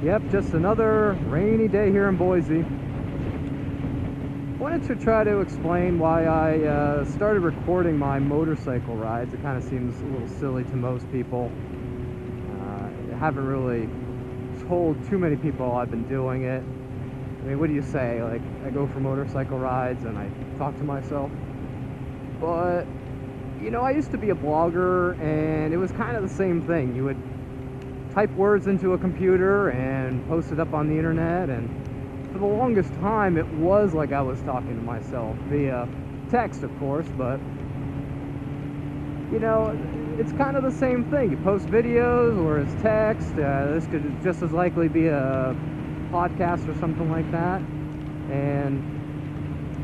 Yep, just another rainy day here in Boise. Wanted to try to explain why I started recording my motorcycle rides. It kind of seems a little silly to most people. I haven't really told too many people I've been doing it. I mean, what do you say? Like, I go for motorcycle rides and I talk to myself. But, you know, I used to be a blogger, and it was kind of the same thing. You would type words into a computer and post it up on the internet, and for the longest time it was like I was talking to myself via text, of course, but you know, it's kind of the same thing. You post videos or it's text. This could just as likely be a podcast or something like that, and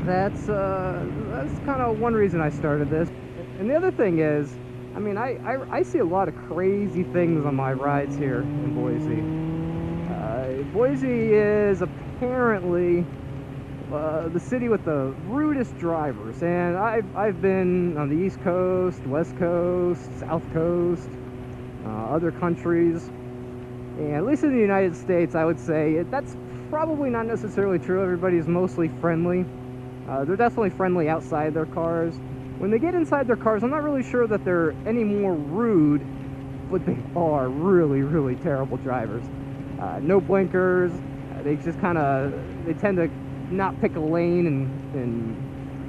that's kind of one reason I started this. And the other thing is, I mean, I see a lot of crazy things on my rides here in Boise. Boise is apparently the city with the rudest drivers, and I've been on the East Coast, West Coast, South Coast, other countries, and at least in the United States, I would say that's probably not necessarily true. Everybody's mostly friendly. They're definitely friendly outside their cars. When they get inside their cars, I'm not really sure that they're any more rude, but they are really, really terrible drivers. No blinkers. They just they tend to not pick a lane and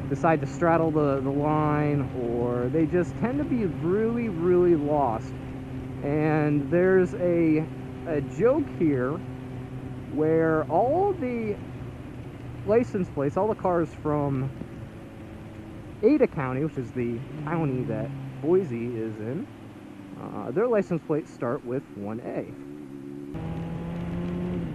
decide to straddle the line, or they just tend to be really, really lost. And there's a joke here where all the license plates, all the cars from Ada County, which is the county that Boise is in, their license plates start with 1A.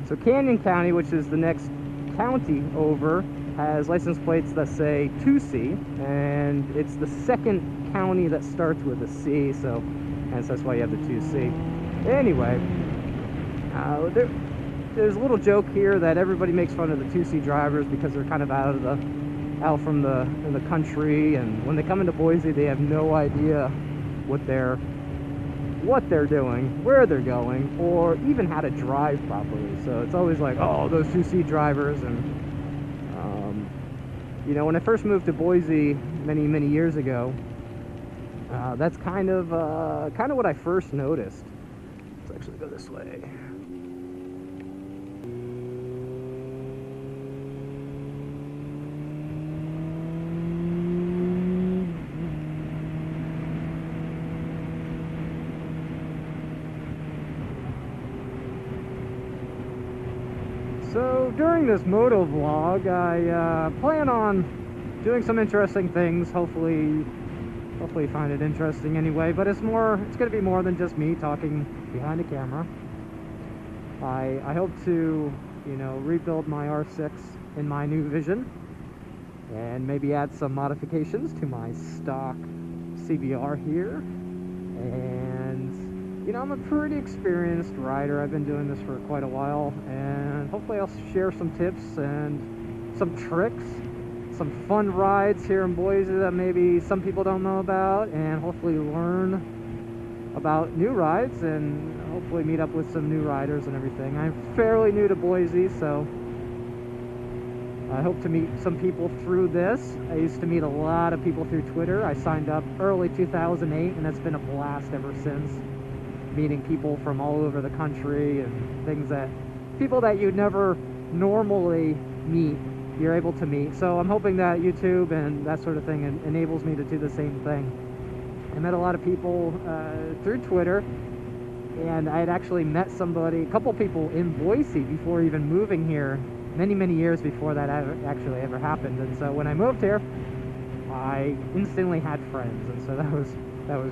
So Canyon County, which is the next county over, has license plates that say 2C, and it's the second county that starts with a C, so that's why you have the 2C. Anyway, there's a little joke here that everybody makes fun of the 2C drivers because they're kind of out from the country, and when they come into Boise, they have no idea what they're doing, where they're going, or even how to drive properly. So it's always like, oh, those 2C drivers. And you know, when I first moved to Boise many years ago, that's kind of what I first noticed. Let's actually go this way. So during this moto vlog, I plan on doing some interesting things. Hopefully you find it interesting anyway. But it's going to be more than just me talking behind a camera. I hope to, you know, rebuild my R6 in my new Vision, and maybe add some modifications to my stock CBR here. And you know, I'm a pretty experienced rider. I've been doing this for quite a while, and hopefully I'll share some tips and some tricks, some fun rides here in Boise that maybe some people don't know about, and hopefully learn about new rides and hopefully meet up with some new riders and everything. I'm fairly new to Boise, so I hope to meet some people through this. I used to meet a lot of people through Twitter. I signed up early 2008, and it's been a blast ever since. Meeting people from all over the country, and people that you'd never normally meet, you're able to meet. So I'm hoping that YouTube and that sort of thing enables me to do the same thing. I met a lot of people through Twitter, and I had actually met a couple people in Boise before even moving here, many years before that actually ever happened. And so when I moved here, I instantly had friends, and so that was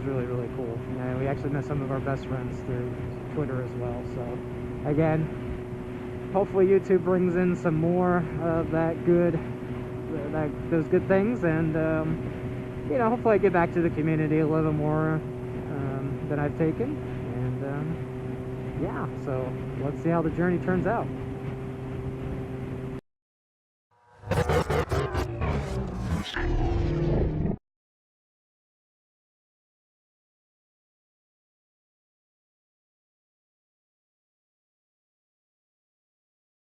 really, really cool. And we actually met some of our best friends through Twitter as well. So again, hopefully YouTube brings in some more of those good things, and you know, hopefully I get back to the community a little more than I've taken. And yeah, so let's see how the journey turns out.